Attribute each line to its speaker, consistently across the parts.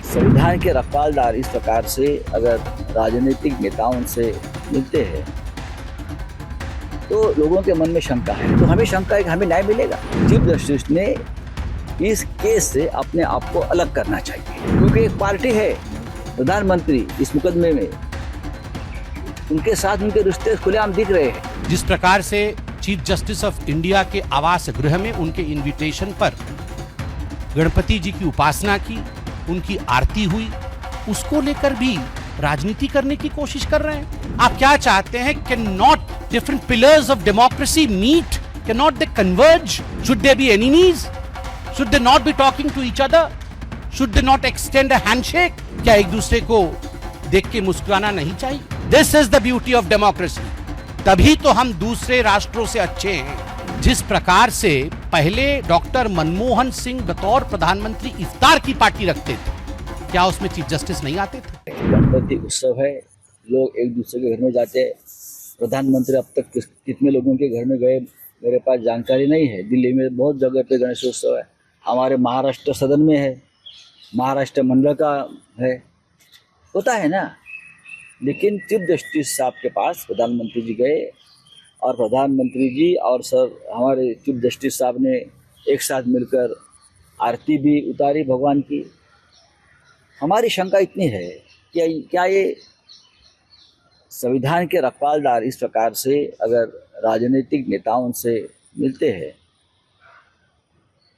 Speaker 1: संविधान के रखवालदार इस प्रकार से अगर राजनीतिक नेताओं से मिलते हैं तो लोगों के मन में शंका है। तो हमें शंका है कि हमें न्याय मिलेगा। चीफ जस्टिस ने इस केस से अपने आप को अलग करना चाहिए, क्योंकि एक पार्टी है प्रधानमंत्री इस मुकदमे में, उनके साथ उनके रिश्ते खुलेआम दिख रहे हैं।
Speaker 2: जिस प्रकार से चीफ जस्टिस ऑफ इंडिया के आवास गृह में उनके इनविटेशन पर गणपति जी की उपासना की, उनकी आरती हुई, उसको लेकर भी राजनीति करने की कोशिश कर रहे हैं। आप क्या चाहते हैं? Can not different pillars of democracy meet? Can not they converge? Should they be enemies? Should they not be talking to each other? Should they not extend a handshake? क्या एक दूसरे को देख के मुस्कुराना नहीं चाहिए? This is the beauty of democracy. तभी तो हम दूसरे राष्ट्रों से अच्छे हैं। जिस प्रकार से पहले डॉक्टर मनमोहन सिंह बतौर प्रधानमंत्री इफ्तार की पार्टी रखते थे, क्या उसमें चीफ जस्टिस नहीं आते थे?
Speaker 1: गणपति उत्सव है, लोग एक दूसरे के घर में जाते हैं। प्रधानमंत्री अब तक कितने लोगों के घर में गए मेरे पास जानकारी नहीं है। दिल्ली में बहुत जगह पे गणेशोत्सव है, हमारे महाराष्ट्र सदन में है, महाराष्ट्र मंडल का है, होता है ना। लेकिन चीफ जस्टिस साहब के पास प्रधानमंत्री जी गए और प्रधानमंत्री जी और सर हमारे चीफ जस्टिस साहब ने एक साथ मिलकर आरती भी उतारी भगवान की। हमारी शंका इतनी है कि क्या ये संविधान के रखवालदार इस प्रकार से अगर राजनीतिक नेताओं से मिलते हैं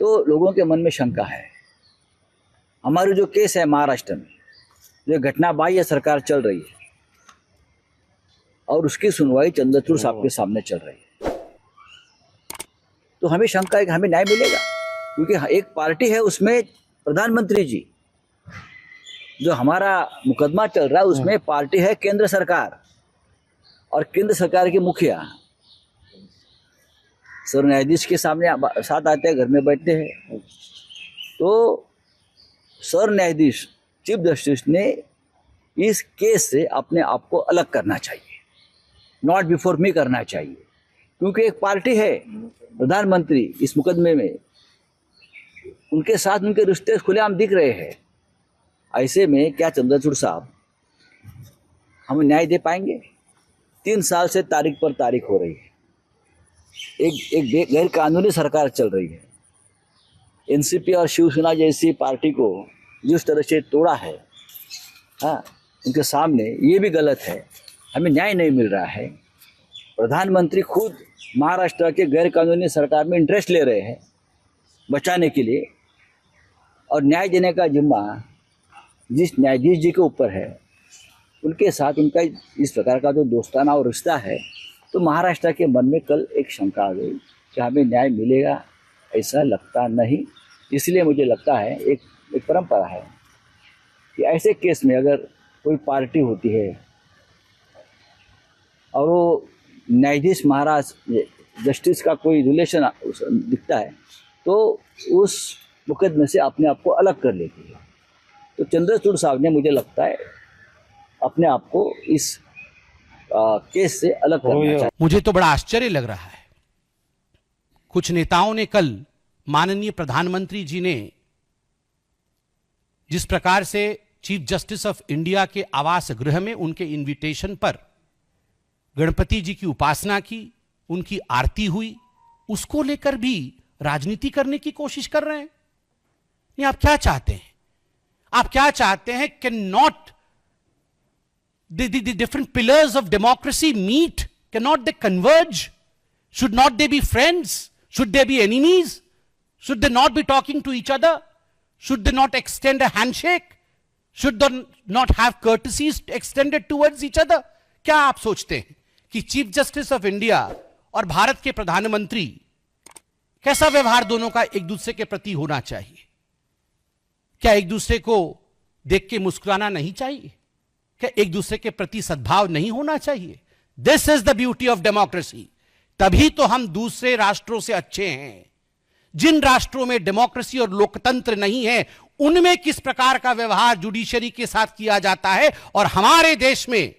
Speaker 1: तो लोगों के मन में शंका है। हमारी जो केस है महाराष्ट्र में, जो घटना बाह्य सरकार चल रही है और उसकी सुनवाई चंद्रचूड़ साहब के सामने चल रही है, तो हमें शंका है कि हमें न्याय मिलेगा। क्योंकि एक पार्टी है उसमें प्रधानमंत्री जी, जो हमारा मुकदमा चल रहा है उसमें पार्टी है केंद्र सरकार, और केंद्र सरकार के मुखिया सर न्यायाधीश के सामने साथ आते हैं, घर में बैठते हैं। तो सर न्यायाधीश चीफ जस्टिस ने इस केस से अपने आप को अलग करना चाहिए, नॉट बिफोर मी करना चाहिए। क्योंकि एक पार्टी है प्रधानमंत्री इस मुकदमे में, उनके साथ उनके रिश्ते खुलेआम दिख रहे हैं। ऐसे में क्या चंद्रचूड़ साहब हमें न्याय दे पाएंगे? 3 साल से तारीख पर तारीख हो रही है, एक गैर कानूनी सरकार चल रही है। एनसीपी और शिवसेना जैसी पार्टी को जिस तरह से तोड़ा है, हाँ, उनके सामने ये भी गलत है, हमें न्याय नहीं मिल रहा है। प्रधानमंत्री खुद महाराष्ट्र के गैर कानूनी सरकार में इंटरेस्ट ले रहे हैं बचाने के लिए, और न्याय देने का जिम्मा जिस न्यायाधीश जी के ऊपर है, उनके साथ उनका इस प्रकार का जो दोस्ताना और रिश्ता है, तो महाराष्ट्र के मन में कल एक शंका आ गई कि हमें न्याय मिलेगा। ऐसा लगता नहीं। इसलिए मुझे लगता है एक परंपरा है कि ऐसे केस में अगर कोई पार्टी होती है और वो न्यायाधीश महाराज जस्टिस का कोई रिलेशन दिखता है तो उस मुकदमे से अपने आप को अलग कर लेती है। तो चंद्रचूड़ साहब ने, मुझे लगता है, अपने आप को इस केस से अलग करना चाहिए।
Speaker 2: मुझे तो बड़ा आश्चर्य लग रहा है। कुछ नेताओं ने कल माननीय प्रधानमंत्री जी ने जिस प्रकार से चीफ जस्टिस ऑफ इंडिया के आवास गृह में उनके इनविटेशन पर गणपति जी की उपासना की, उनकी आरती हुई, उसको लेकर भी राजनीति करने की कोशिश कर रहे हैं। नहीं, आप क्या चाहते हैं? आप क्या चाहते हैं? Can not the different pillars of democracy meet? Cannot they converge? Should not they be friends? Should they be enemies? Should they not be talking to each other? Should they not extend a handshake? Should they not have courtesies extended towards each other? क्या आप सोचते हैं कि chief justice of India और भारत के प्रधानमंत्री, कैसा व्यवहार दोनों का एक दूसरे के प्रति होना चाहिए? क्या एक दूसरे को देख के मुस्कुराना नहीं चाहिए? क्या एक दूसरे के प्रति सद्भाव नहीं होना चाहिए? This is the beauty of democracy. तभी तो हम दूसरे राष्ट्रों से अच्छे हैं। जिन राष्ट्रों में डेमोक्रेसी और लोकतंत्र नहीं है, उनमें किस प्रकार का व्यवहार जुडिशरी के साथ किया जाता है, और हमारे देश में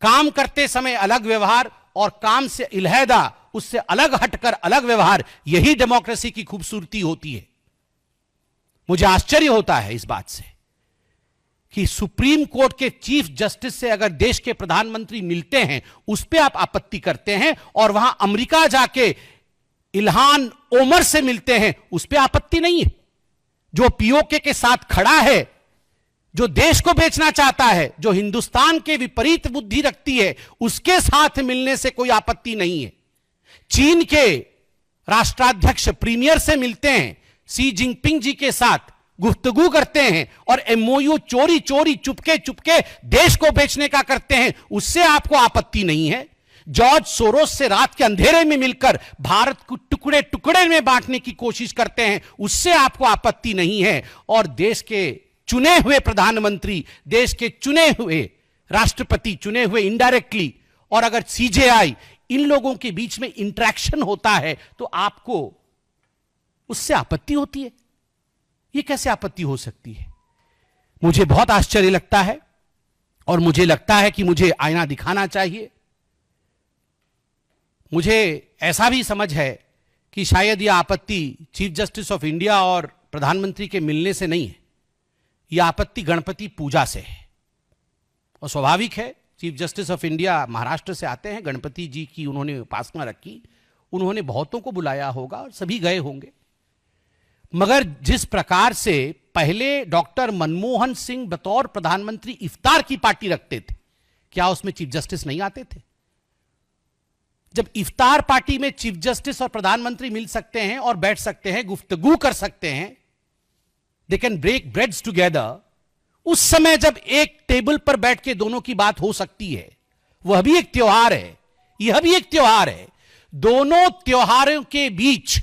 Speaker 2: काम करते समय अलग व्यवहार और काम से इल्हैदा उससे अलग हटकर अलग व्यवहार, यही डेमोक्रेसी की खूबसूरती होती है। मुझे आश्चर्य होता है इस बात से कि सुप्रीम कोर्ट के चीफ जस्टिस से अगर देश के प्रधानमंत्री मिलते हैं उस पर आप आपत्ति करते हैं, और वहां अमेरिका जाके इल्हान ओमर से मिलते हैं उस पर आपत्ति नहीं है। जो पीओके के साथ खड़ा है, जो देश को बेचना चाहता है, जो हिंदुस्तान के विपरीत बुद्धि रखती है, उसके साथ मिलने से कोई आपत्ति नहीं है। चीन के राष्ट्राध्यक्ष प्रीमियर से मिलते हैं, शी जिनपिंग जी के साथ गुफ्तगू करते हैं, और एमओयू चोरी चोरी चुपके चुपके देश को बेचने का करते हैं, उससे आपको आपत्ति नहीं है। जॉर्ज सोरोस से रात के अंधेरे में मिलकर भारत को टुकड़े टुकड़े में बांटने की कोशिश करते हैं, उससे आपको आपत्ति नहीं है। और देश के चुने हुए प्रधानमंत्री, देश के चुने हुए राष्ट्रपति, चुने हुए इनडायरेक्टली, और अगर सीजेआई, इन लोगों के बीच में इंटरेक्शन होता है तो आपको उससे आपत्ति होती है। यह कैसे आपत्ति हो सकती है? मुझे बहुत आश्चर्य लगता है, और मुझे लगता है कि मुझे आईना दिखाना चाहिए। मुझे ऐसा भी समझ है कि शायद यह आपत्ति चीफ जस्टिस ऑफ इंडिया और प्रधानमंत्री के मिलने से नहीं है, यह आपत्ति गणपति पूजा से है। और स्वाभाविक है, chief justice of India Maharashtra से आते हैं, गणपति जी की उन्होंने उपासना रखी, उन्होंने बहुतों को बुलाया होगा और सभी गए होंगे। मगर जिस प्रकार से पहले डॉक्टर मनमोहन सिंह बतौर प्रधानमंत्री इफ्तार की पार्टी रखते थे, क्या उसमें चीफ जस्टिस नहीं आते थे? जब इफ्तार पार्टी में चीफ जस्टिस और प्रधानमंत्री मिल सकते हैं और बैठ सकते हैं, गुफ्तगू कर सकते हैं, they can break breads together, उस समय जब एक टेबल पर बैठ के दोनों की बात हो सकती है, वह भी एक त्योहार है, यह भी एक त्योहार है। दोनों त्योहारों के बीच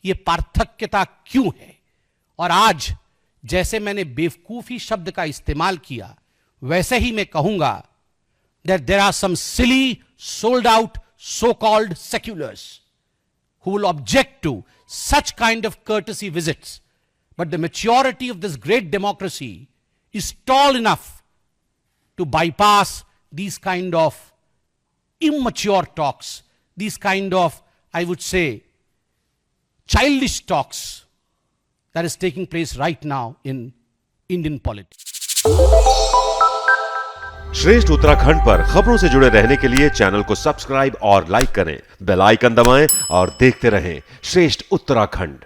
Speaker 2: यह पार्थक्यता क्यों है? और आज जैसे मैंने बेवकूफी शब्द का इस्तेमाल किया, वैसे ही मैं कहूंगा that there are some silly, sold out, so-called seculars who will object to such kind of courtesy visits. But the maturity of this great democracy is tall enough to bypass these kind of immature talks, these kind of, I would say, childish talks that is taking place right now in Indian politics.
Speaker 3: श्रेष्ठ उत्तराखंड पर खबरों से जुड़े रहने के लिए channel को subscribe और लाइक करें, बेल आइकन दबाएं और देखते रहें श्रेष्ठ उत्तराखंड।